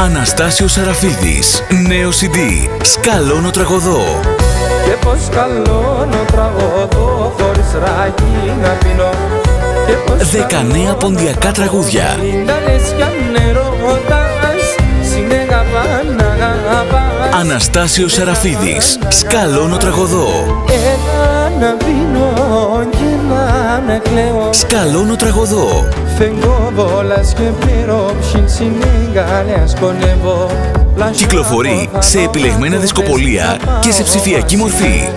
Αναστάσιος Σαραφίδης. Νέο CD. Σκαλώνω τραγωδώ. Και πως σκαλώνω τραγωδώ χωρίς ράκι να πίνω. 10 νέα ποντιακά τραγούδια. Αναστάσιος Σαραφίδης. Σκαλώνω τραγωδώ. Έλα να πίνω και να κλαίω. Σκαλώνω τραγωδώ. Φεύγω βόλας και πυρόψιν συνήγαλες κονεύω. Κυκλοφορεί σε επιλεγμένα δισκοπολία και σε ψηφιακή μορφή.